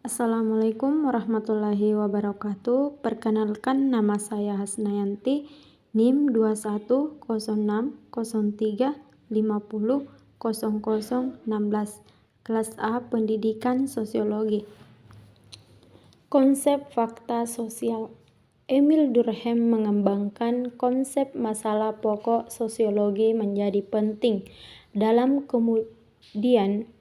Assalamualaikum warahmatullahi wabarakatuh. Perkenalkan, nama saya Hasnayanti, NIM 210603500016, kelas A Pendidikan Sosiologi. Konsep fakta sosial. Emil Durkheim mengembangkan konsep masalah pokok sosiologi menjadi penting dalam kemudian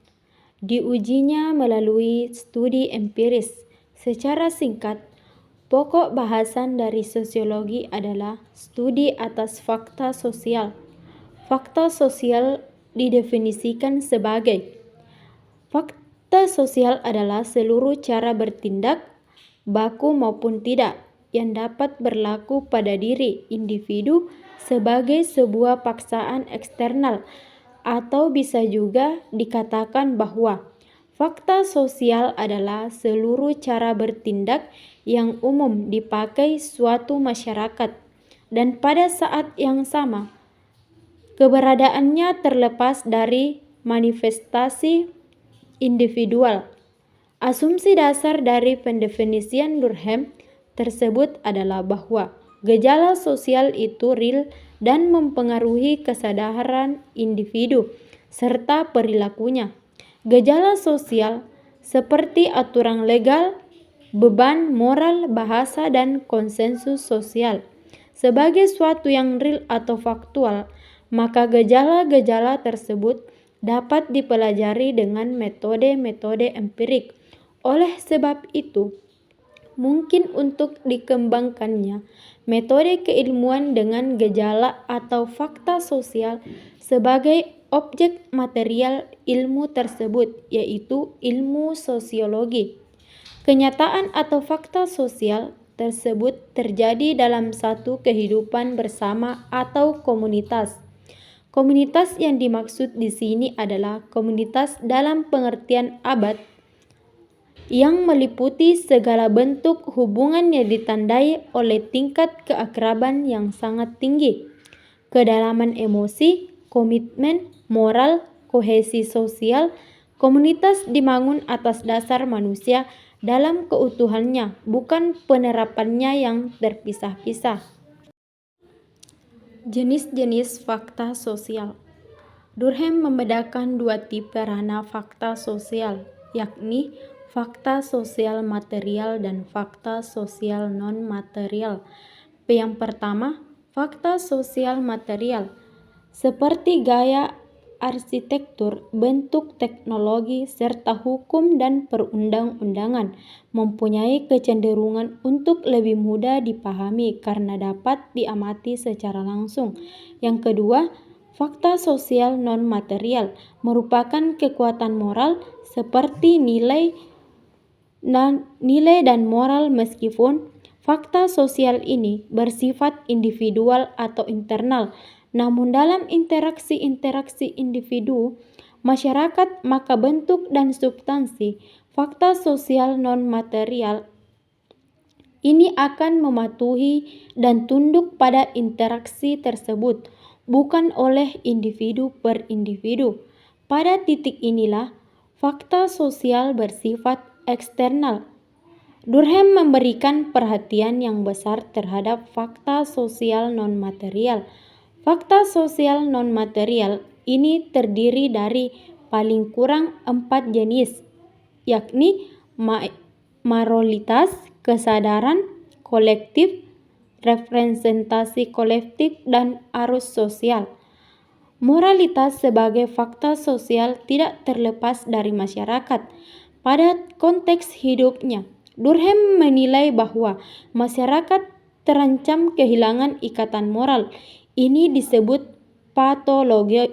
diujinya melalui studi empiris. Secara singkat, pokok bahasan dari sosiologi adalah studi atas fakta sosial. Fakta sosial didefinisikan sebagai: fakta sosial adalah seluruh cara bertindak, baku maupun tidak, yang dapat berlaku pada diri individu sebagai sebuah paksaan eksternal, atau bisa juga dikatakan bahwa fakta sosial adalah seluruh cara bertindak yang umum dipakai suatu masyarakat, dan pada saat yang sama keberadaannya terlepas dari manifestasi individual. Asumsi dasar dari pendefinisian Durkheim tersebut adalah bahwa gejala sosial itu real dan mempengaruhi kesadaran individu serta perilakunya. Gejala sosial seperti aturan legal, beban moral, bahasa, dan konsensus sosial sebagai suatu yang real atau faktual, maka gejala-gejala tersebut dapat dipelajari dengan metode-metode empirik. Oleh sebab itu, mungkin untuk dikembangkannya metode keilmuan dengan gejala atau fakta sosial sebagai objek material ilmu tersebut, yaitu ilmu sosiologi. Kenyataan atau fakta sosial tersebut terjadi dalam satu kehidupan bersama atau komunitas. Komunitas yang dimaksud di sini adalah komunitas dalam pengertian abad, yang meliputi segala bentuk hubungan yang ditandai oleh tingkat keakraban yang sangat tinggi, kedalaman emosi, komitmen, moral, kohesi sosial. Komunitas dibangun atas dasar manusia dalam keutuhannya, bukan penerapannya yang terpisah-pisah. Jenis-jenis fakta sosial. Durkheim membedakan dua tipe ranah fakta sosial, yakni fakta sosial material dan fakta sosial non-material. Yang pertama, fakta sosial material, seperti gaya arsitektur, bentuk teknologi, serta hukum dan perundang-undangan, mempunyai kecenderungan untuk lebih mudah dipahami karena dapat diamati secara langsung. Yang kedua, fakta sosial non-material merupakan kekuatan moral seperti nilai dan moral, meskipun fakta sosial ini bersifat individual atau internal. Namun dalam interaksi individu masyarakat, maka bentuk dan substansi fakta sosial non-material ini akan mematuhi dan tunduk pada interaksi tersebut, bukan oleh individu per individu. Pada titik inilah fakta sosial bersifat eksternal. Durkheim memberikan perhatian yang besar terhadap fakta sosial non-material. Fakta sosial non-material ini terdiri dari paling kurang 4 jenis, yakni moralitas, kesadaran kolektif, representasi kolektif, dan arus sosial. Moralitas sebagai fakta sosial tidak terlepas dari masyarakat. Pada konteks hidupnya, Durkheim menilai bahwa masyarakat terancam kehilangan ikatan moral. Ini disebut patologi.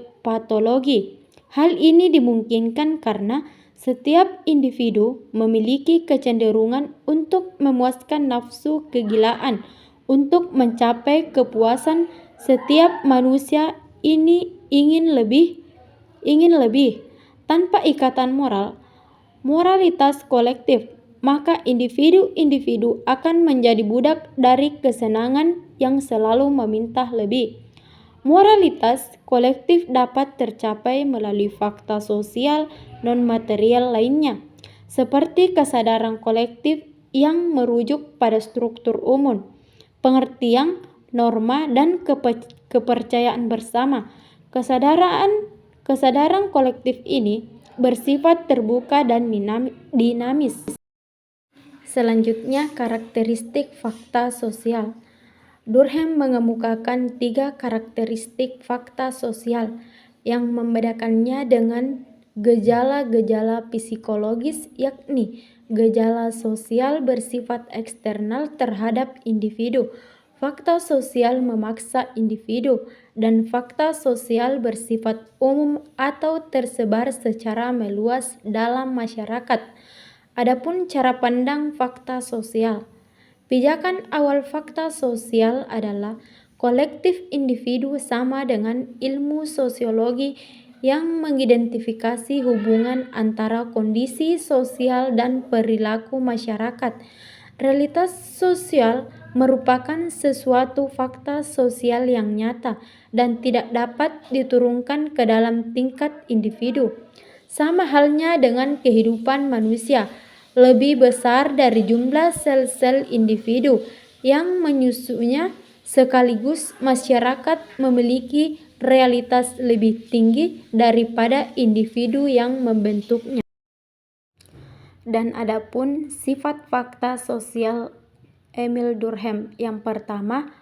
Hal ini dimungkinkan karena setiap individu memiliki kecenderungan untuk memuaskan nafsu kegilaan, untuk mencapai kepuasan. Setiap manusia ini ingin lebih. Tanpa ikatan moralitas kolektif, maka individu-individu akan menjadi budak dari kesenangan yang selalu meminta lebih. Moralitas kolektif dapat tercapai melalui fakta sosial non-material lainnya, seperti kesadaran kolektif yang merujuk pada struktur umum, pengertian, norma, dan kepercayaan bersama. Kesadaran kolektif ini bersifat terbuka dan dinamis. Selanjutnya, karakteristik fakta sosial. Durkheim mengemukakan 3 karakteristik fakta sosial yang membedakannya dengan gejala-gejala psikologis, yakni gejala sosial bersifat eksternal terhadap individu, fakta sosial memaksa individu, dan fakta sosial bersifat umum atau tersebar secara meluas dalam masyarakat. Adapun cara pandang fakta sosial. Pijakan awal fakta sosial adalah kolektif individu sama dengan ilmu sosiologi yang mengidentifikasi hubungan antara kondisi sosial dan perilaku masyarakat. Realitas sosial merupakan sesuatu fakta sosial yang nyata dan tidak dapat diturunkan ke dalam tingkat individu. Sama halnya dengan kehidupan manusia, lebih besar dari jumlah sel-sel individu yang menyusunnya, sekaligus masyarakat memiliki realitas lebih tinggi daripada individu yang membentuknya. Dan adapun sifat fakta sosial Emil Durkheim, yang pertama,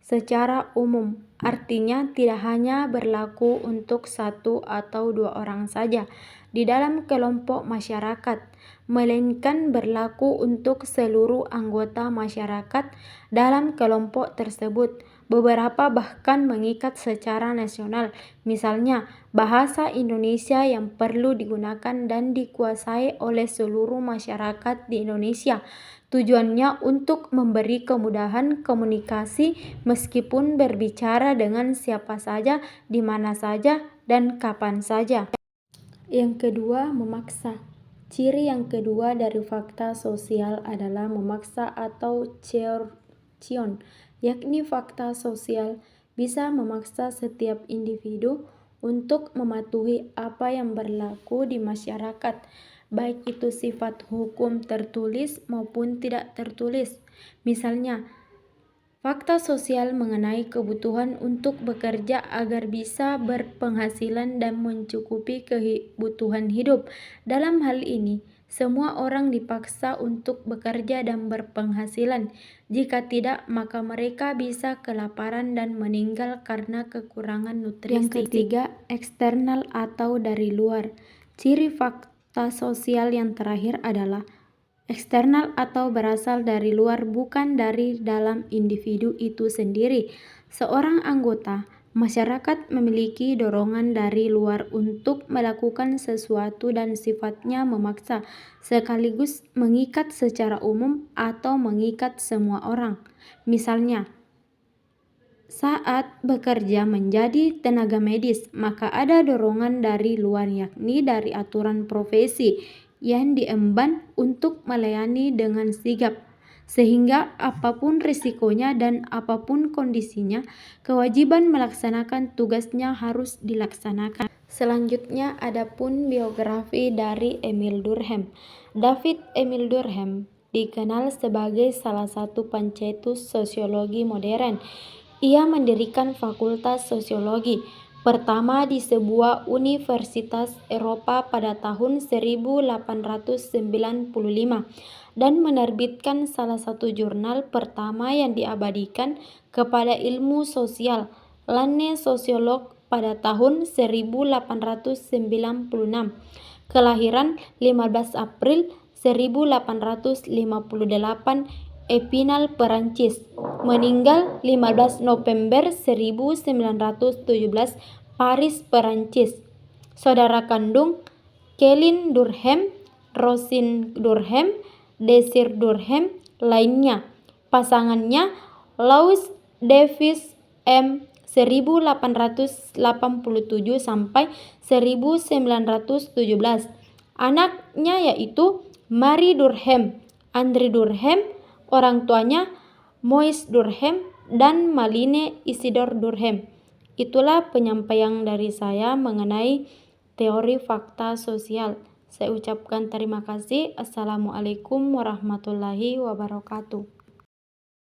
secara umum, artinya tidak hanya berlaku untuk 1 atau 2 orang saja di dalam kelompok masyarakat, melainkan berlaku untuk seluruh anggota masyarakat dalam kelompok tersebut. Beberapa bahkan mengikat secara nasional, misalnya bahasa Indonesia yang perlu digunakan dan dikuasai oleh seluruh masyarakat di Indonesia. Tujuannya untuk memberi kemudahan komunikasi meskipun berbicara dengan siapa saja, di mana saja, dan kapan saja. Yang kedua, memaksa. Ciri yang kedua dari fakta sosial adalah memaksa atau coercion, yakni fakta sosial bisa memaksa setiap individu untuk mematuhi apa yang berlaku di masyarakat, baik itu sifat hukum tertulis maupun tidak tertulis. Misalnya, fakta sosial mengenai kebutuhan untuk bekerja agar bisa berpenghasilan dan mencukupi kebutuhan hidup. Dalam hal ini, semua orang dipaksa untuk bekerja dan berpenghasilan. Jika tidak, maka mereka bisa kelaparan dan meninggal karena kekurangan nutrisi. Yang ketiga, eksternal atau dari luar. Ciri fakta sosial yang terakhir adalah eksternal atau berasal dari luar, bukan dari dalam individu itu sendiri. Seorang anggota masyarakat memiliki dorongan dari luar untuk melakukan sesuatu dan sifatnya memaksa, sekaligus mengikat secara umum atau mengikat semua orang. Misalnya, saat bekerja menjadi tenaga medis, maka ada dorongan dari luar, yakni dari aturan profesi yang diemban untuk melayani dengan sigap, sehingga apapun risikonya dan apapun kondisinya, kewajiban melaksanakan tugasnya harus dilaksanakan. Selanjutnya, adapun biografi dari Emil Durkheim. David Emil Durkheim dikenal sebagai salah satu pencetus sosiologi modern. Ia mendirikan fakultas sosiologi pertama di sebuah universitas Eropa pada tahun 1895 dan menerbitkan salah satu jurnal pertama yang diabadikan kepada ilmu sosial, Lane Sosiolog, pada tahun 1896. Kelahiran 15 April 1858, Epinal, Perancis. Meninggal 15 November 1917, Paris, Perancis. Saudara kandung Céline Durkheim, Rosine Durkheim, Désir Durkheim lainnya. Pasangannya Louis Davis M. 1887 sampai 1917. Anaknya yaitu Marie Durkheim, André Durkheim, orang tuanya Moïse Durkheim dan Maline Isidore Durkheim. Itulah penyampaian dari saya mengenai teori fakta sosial. Saya ucapkan terima kasih. Assalamualaikum warahmatullahi wabarakatuh.